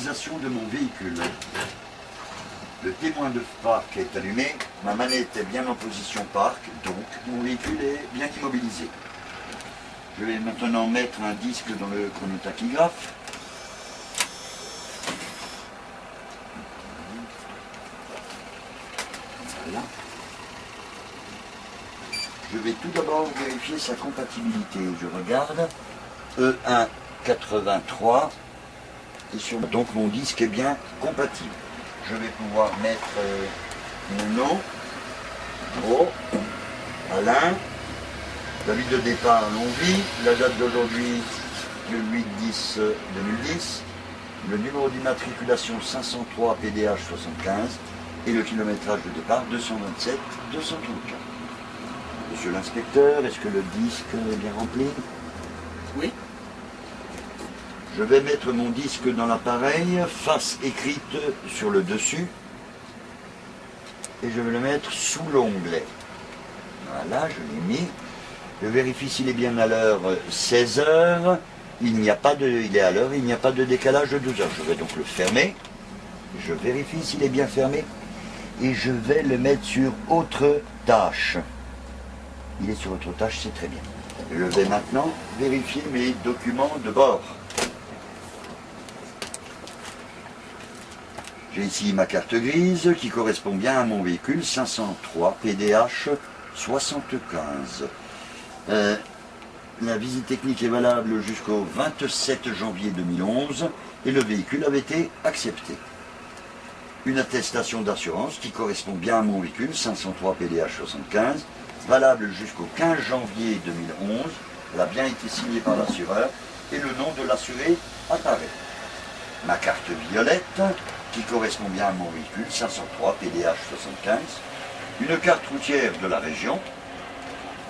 immobilisation de mon véhicule. Le témoin de parc est allumé, ma manette est bien en position parc, donc mon véhicule est bien immobilisé. Je vais maintenant mettre un disque dans le chronotachygraphe. Voilà. Je vais tout d'abord vérifier sa compatibilité. Je regarde E1 83 et sur donc mon disque est bien compatible. Je vais pouvoir mettre mon nom, Gros, Alain, l'avis de départ Longwy, la date d'aujourd'hui le 8-10-2010, le numéro d'immatriculation 503 PDH 75 et le kilométrage de départ 227 234. Monsieur l'inspecteur, est-ce que le disque est bien rempli? Oui. Je vais mettre mon disque dans l'appareil, face écrite sur le dessus, et je vais le mettre sous l'onglet. Voilà, je l'ai mis. Je vérifie s'il est bien à l'heure 16 h. Il est à l'heure, il n'y a pas de décalage de 12 heures. Je vais donc le fermer. Je vérifie s'il est bien fermé. Et je vais le mettre sur autre tâche. Il est sur autre tâche, c'est très bien. Je vais maintenant vérifier mes documents de bord. J'ai ici ma carte grise qui correspond bien à mon véhicule 503 PDH 75. La visite technique est valable jusqu'au 27 janvier 2011 et le véhicule avait été accepté. Une attestation d'assurance qui correspond bien à mon véhicule 503 PDH 75, valable jusqu'au 15 janvier 2011. Elle a bien été signée par l'assureur et le nom de l'assuré apparaît. Ma carte violette qui correspond bien à mon véhicule 503 PDH 75, une carte routière de la région,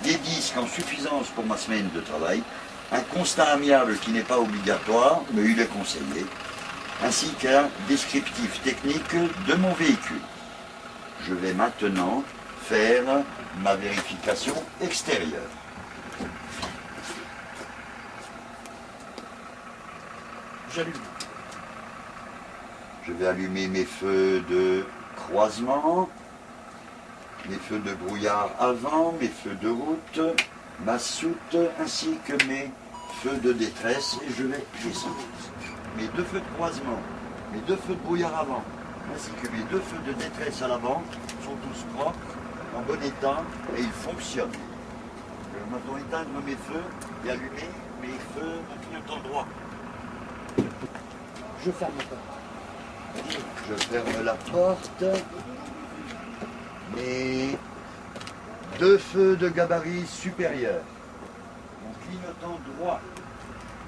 des disques en suffisance pour ma semaine de travail, un constat amiable qui n'est pas obligatoire, mais il est conseillé, ainsi qu'un descriptif technique de mon véhicule. Je vais maintenant faire ma vérification extérieure. J'allume. Je vais allumer mes feux de croisement, mes feux de brouillard avant, mes feux de route, ma soute, ainsi que mes feux de détresse, et je vais descendre. Mes deux feux de croisement, mes deux feux de brouillard avant, ainsi que mes deux feux de détresse à l'avant sont tous propres, en bon état, et ils fonctionnent. Je vais maintenant éteindre mes feux et allumer mes feux de clignotant droit. Je ferme la porte. Je ferme la porte. Mes deux feux de gabarit supérieur. Mon clignotant droit.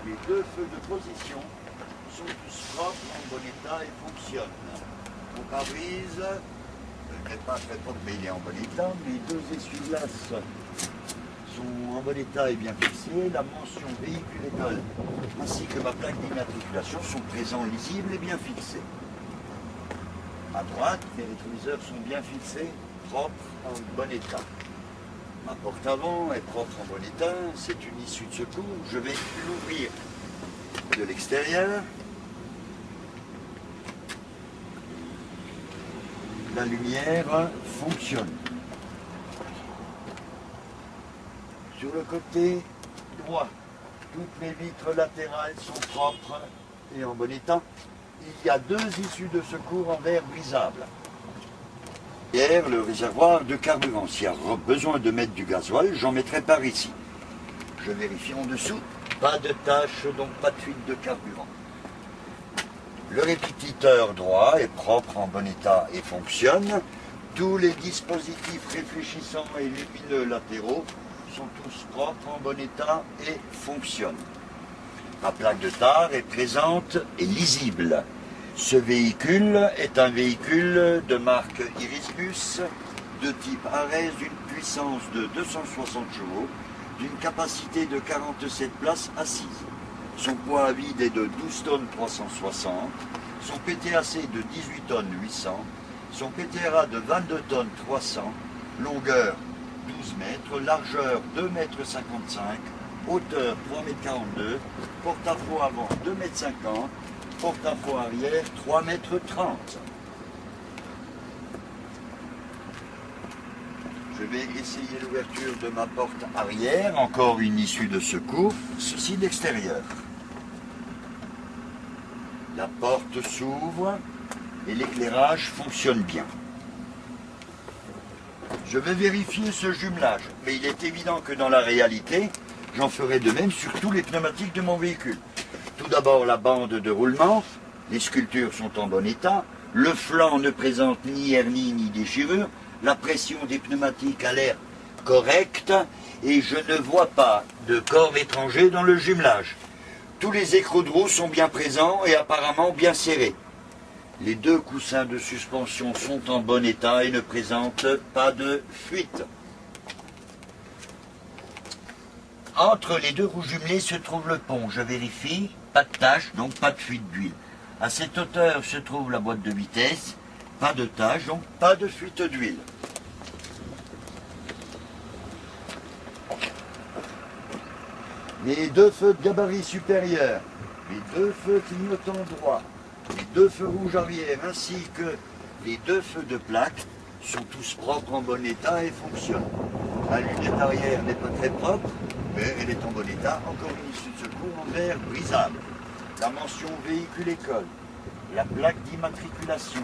Les deux feux de position sont tous propres, en bon état et fonctionnent. Mon pare-brise n'est pas très propre, mais il est en bon état. Mes deux essuie-glaces sont en bon état et bien fixés. La mention véhicule école ainsi que ma plaque d'immatriculation sont présents, lisibles et bien fixés. À droite, mes rétroviseurs sont bien fixés, propres, en bon état. Ma porte avant est propre, en bon état. C'est une issue de secours. Je vais l'ouvrir de l'extérieur. La lumière fonctionne. Sur le côté droit, toutes les vitres latérales sont propres et en bon état. Il y a deux issues de secours en verre brisable. Hier, le réservoir de carburant. S'il y a besoin de mettre du gasoil, j'en mettrai par ici. Je vérifie en dessous. Pas de tache, donc pas de fuite de carburant. Le répétiteur droit est propre, en bon état et fonctionne. Tous les dispositifs réfléchissants et lumineux latéraux sont tous propres, en bon état et fonctionnent. Ma plaque de tare est présente et lisible. Ce véhicule est un véhicule de marque Irisbus, de type Ares, d'une puissance de 260 chevaux, d'une capacité de 47 places assises. Son poids à vide est de 12 tonnes 360, son PTAC de 18 tonnes 800, son PTRA de 22 tonnes 300, longueur 12 mètres, largeur 2 mètres 55, hauteur 3 mètres 42, porte-à-faux avant 2 mètres 50, porte-à-faux arrière 3,30 m. Je vais essayer l'ouverture de ma porte arrière, encore une issue de secours, ceci de l'extérieur. La porte s'ouvre et l'éclairage fonctionne bien. Je vais vérifier ce jumelage, mais il est évident que dans la réalité, j'en ferai de même sur tous les pneumatiques de mon véhicule. Tout d'abord la bande de roulement, les sculptures sont en bon état, le flanc ne présente ni hernie ni déchirure, la pression des pneumatiques a l'air correcte et je ne vois pas de corps étranger dans le jumelage. Tous les écrous de roue sont bien présents et apparemment bien serrés. Les deux coussins de suspension sont en bon état et ne présentent pas de fuite. Entre les deux roues jumelées se trouve le pont. Je vérifie, pas de tache, donc pas de fuite d'huile. À cette hauteur se trouve la boîte de vitesse, pas de tache, donc pas de fuite d'huile. Les deux feux de gabarit supérieur, les deux feux clignotants droit, les deux feux rouges arrière ainsi que les deux feux de plaque sont tous propres, en bon état et fonctionnent. La lunette arrière n'est pas très propre, mais elle est en bon état. Encore une issue de secours en verre brisable. La mention véhicule école, la plaque d'immatriculation,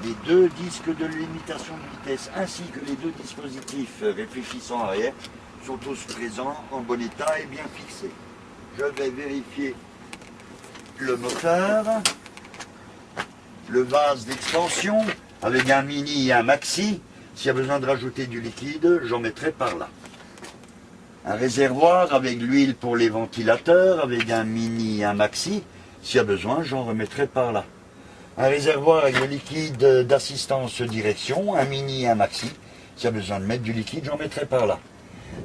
les deux disques de limitation de vitesse ainsi que les deux dispositifs réfléchissants arrière sont tous présents, en bon état et bien fixés. Je vais vérifier le moteur, le vase d'expansion avec un mini et un maxi. S'il y a besoin de rajouter du liquide, j'en mettrai par là. Un réservoir avec l'huile pour les ventilateurs avec un mini et un maxi. S'il y a besoin, j'en remettrai par là. Un réservoir avec le liquide d'assistance direction, un mini et un maxi. S'il y a besoin de mettre du liquide, j'en mettrai par là.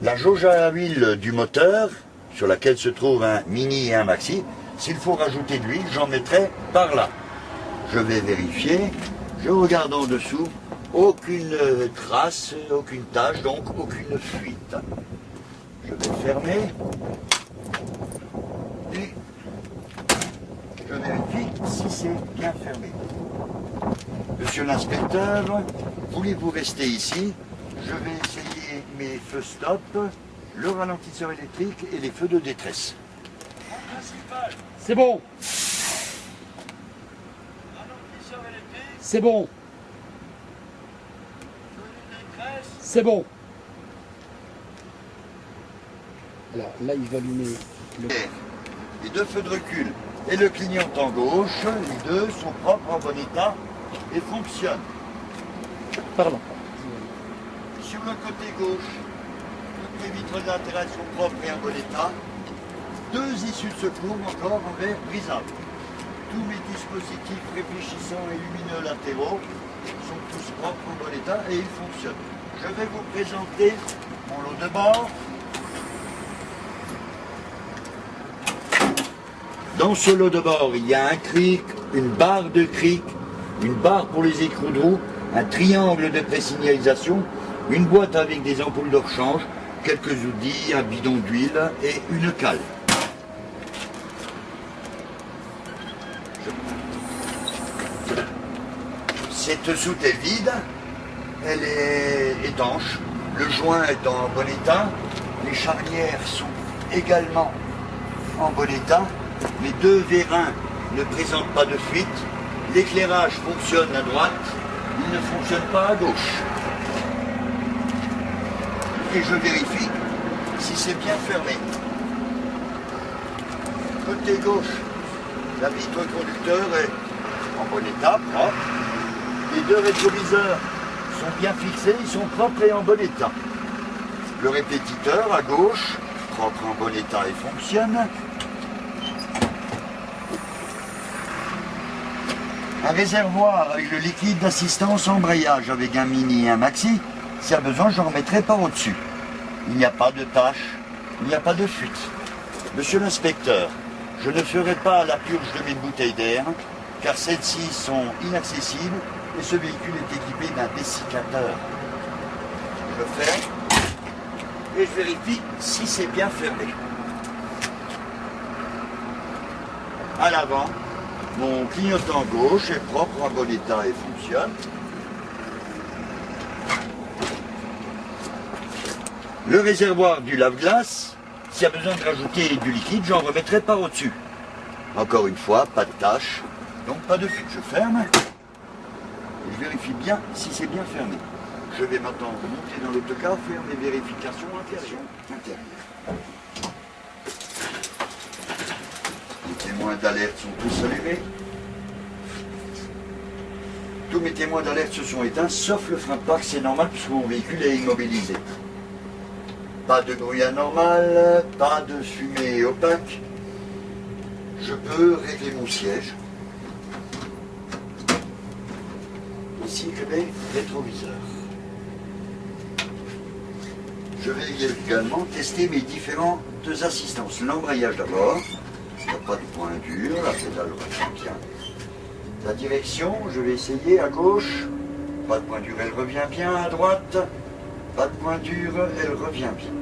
La jauge à huile du moteur, sur laquelle se trouve un mini et un maxi, s'il faut rajouter de l'huile, j'en mettrai par là. Je vais vérifier, je regarde en dessous, aucune trace, aucune tache, donc aucune fuite. Je vais fermer et je vérifie si c'est bien fermé. Monsieur l'inspecteur, voulez-vous rester ici? Je vais essayer mes feux stop, le ralentisseur électrique et les feux de détresse. C'est bon. C'est bon. C'est bon. Alors là, il va allumer le... Les deux feux de recul et le clignotant gauche, les deux sont propres, en bon état et fonctionnent. Pardon. Sur le côté gauche, toutes les vitres latérales sont propres et en bon état. Deux issues de secours encore en verre brisable. Tous mes dispositifs réfléchissants et lumineux latéraux sont tous propres en bon état et ils fonctionnent. Je vais vous présenter mon lot de bord. Dans ce lot de bord, il y a un cric, une barre de cric, une barre pour les écrous de roue, un triangle de présignalisation, une boîte avec des ampoules de rechange, quelques outils, un bidon d'huile et une cale. Cette soute est vide, elle est étanche, le joint est en bon état, les charnières sont également en bon état, les deux vérins ne présentent pas de fuite, l'éclairage fonctionne à droite, il ne fonctionne pas à gauche. Et je vérifie si c'est bien fermé. Côté gauche, la vitre conducteur est en bon état, propre. Les deux rétroviseurs sont bien fixés, ils sont propres et en bon état. Le répétiteur à gauche, propre, en bon état et fonctionne. Un réservoir avec le liquide d'assistance embrayage avec un mini et un maxi. S'il y a besoin, j'en remettrai par au-dessus. Il n'y a pas de tache, il n'y a pas de fuite. Monsieur l'inspecteur, je ne ferai pas la purge de mes bouteilles d'air, car celles-ci sont inaccessibles et ce véhicule est équipé d'un dessiccateur. Je ferme et je vérifie si c'est bien fermé. À l'avant, Mon clignotant gauche est propre, en bon état et fonctionne. Le réservoir du lave-glace, s'il y a besoin de rajouter du liquide, j'en remettrai par au-dessus. Encore une fois, pas de tâche, donc pas de fuite. Je ferme et je vérifie bien si c'est bien fermé. Je vais maintenant monter dans l'autocar, faire mes vérifications intérieures. Les témoins d'alerte sont tous allumés. Tous mes témoins d'alerte se sont éteints, sauf le frein de parc, c'est normal puisque mon véhicule est immobilisé. Pas de bruit anormal, pas de fumée opaque. Je peux régler mon siège. Ici, les rétroviseurs. Je vais également tester mes différentes assistances. L'embrayage d'abord. Il n'y a pas de point dur, la pédale revient bien. La direction, je vais essayer à gauche. Pas de point dur, elle revient bien. À droite, pas de point dur, elle revient bien.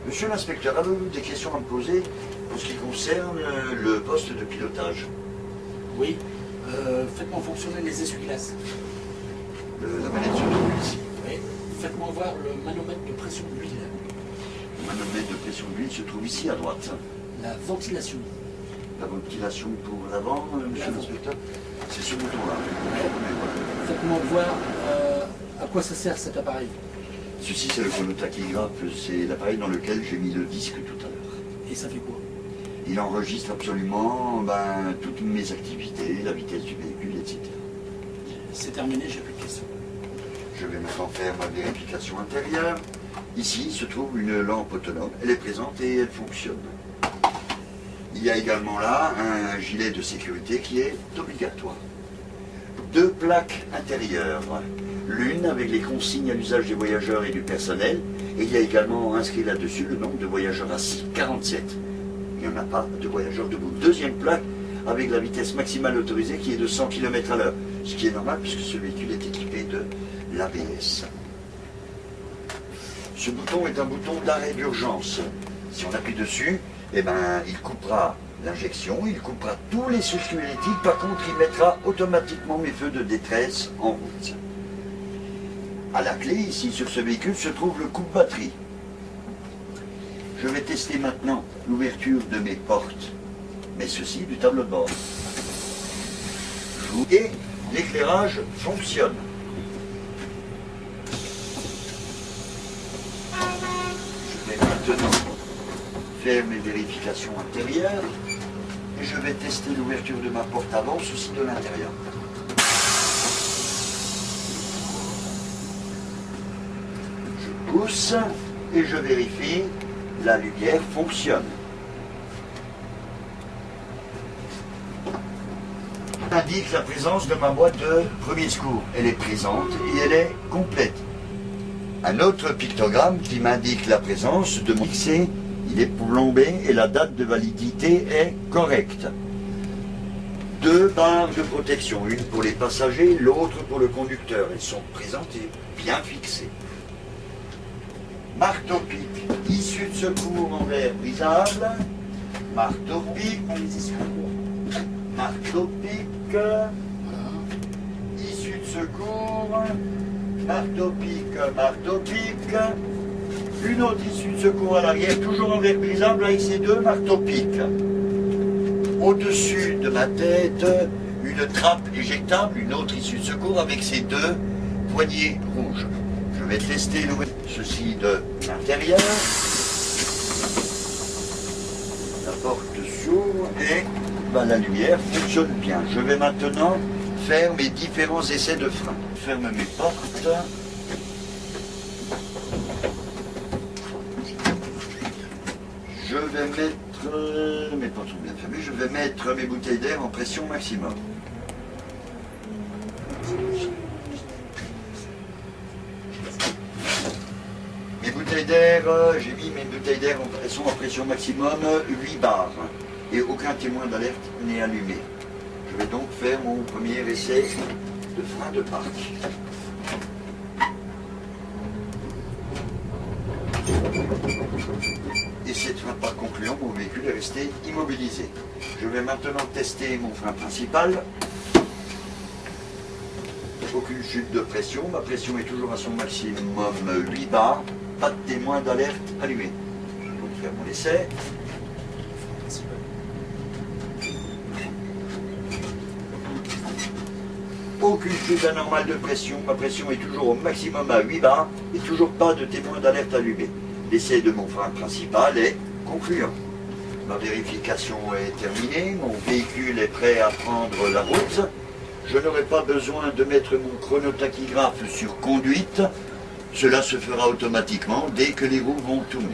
Monsieur l'inspecteur, avez-vous des questions à me poser en ce qui concerne le poste de pilotage? Oui. Faites-moi fonctionner les essuie-glaces. La manette se trouve ici. Oui. Faites-moi voir le manomètre de pression d'huile. Le manomètre de pression d'huile se trouve ici à droite. La ventilation. La ventilation pour l'avant, monsieur l'inspecteur, c'est ce bouton-là. Faites-moi voir à quoi ça sert cet appareil. Ceci, c'est le chronotachygraphe, c'est l'appareil dans lequel j'ai mis le disque tout à l'heure. Et ça fait quoi? Il enregistre absolument toutes mes activités, la vitesse du véhicule, etc. C'est terminé, j'ai plus de questions. Je vais maintenant faire ma vérification intérieure. Ici se trouve une lampe autonome. Elle est présente et elle fonctionne. Il y a également là un gilet de sécurité qui est obligatoire. 2 plaques intérieures. L'une avec les consignes à l'usage des voyageurs et du personnel. Et il y a également inscrit là-dessus le nombre de voyageurs assis, 47. Il n'y en a pas de voyageurs debout. Deuxième plaque avec la vitesse maximale autorisée qui est de 100 km/h. Ce qui est normal puisque ce véhicule est équipé de l'ABS. Ce bouton est un bouton d'arrêt d'urgence. Si on appuie dessus, il coupera l'injection, il coupera tous les circuits électriques. Par contre, il mettra automatiquement mes feux de détresse en route. À la clé, ici, sur ce véhicule, se trouve le coupe-batterie. Je vais tester maintenant l'ouverture de mes portes, mais ceci du tableau de bord. Et l'éclairage fonctionne. Je vais maintenant faire mes vérifications intérieures et je vais tester l'ouverture de ma porte avant, ceci de l'intérieur. Je pousse et je vérifie, la lumière fonctionne. Indique la présence de ma boîte de premier secours. Elle est présente et elle est complète. Un autre pictogramme qui m'indique la présence de mon fixé, il est plombé et la date de validité est correcte. 2 barres de protection, une pour les passagers, l'autre pour le conducteur. Elles sont présentes et bien fixées. Marteau-pic, issue de secours en verre brisable. Marteau-pic, marteau-pic, issue de secours, marteau-pic, marteau-pic, une autre issue de secours à l'arrière, toujours en verre brisable avec ces 2 marteaux-pic. Au-dessus de ma tête, une trappe éjectable, une autre issue de secours avec ces 2 poignées rouges. Je vais tester ceci de l'intérieur. La porte s'ouvre et la lumière fonctionne bien. Je vais maintenant faire mes différents essais de frein. Je ferme mes portes. Je vais mettre, mes portes sont bien fermées, je vais mettre mes bouteilles d'air en pression maximum. Mes bouteilles d'air, j'ai mis mes bouteilles d'air, elles sont en pression maximum 8 bars. Et aucun témoin d'alerte n'est allumé. Je vais donc faire mon premier essai de frein de parc. et c'est un pas concluant, mon véhicule est resté immobilisé. Je vais maintenant tester mon frein principal. Aucune chute de pression, ma pression est toujours à son maximum 8 bars, pas de témoin d'alerte allumé. Je vais faire mon essai. Aucune chute anormale de pression, ma pression est toujours au maximum à 8 bars et toujours pas de témoin d'alerte allumé. L'essai de mon frein principal est concluant. Ma vérification est terminée, mon véhicule est prêt à prendre la route. Je n'aurai pas besoin de mettre mon chronotachygraphe sur conduite. Cela se fera automatiquement dès que les roues vont tourner.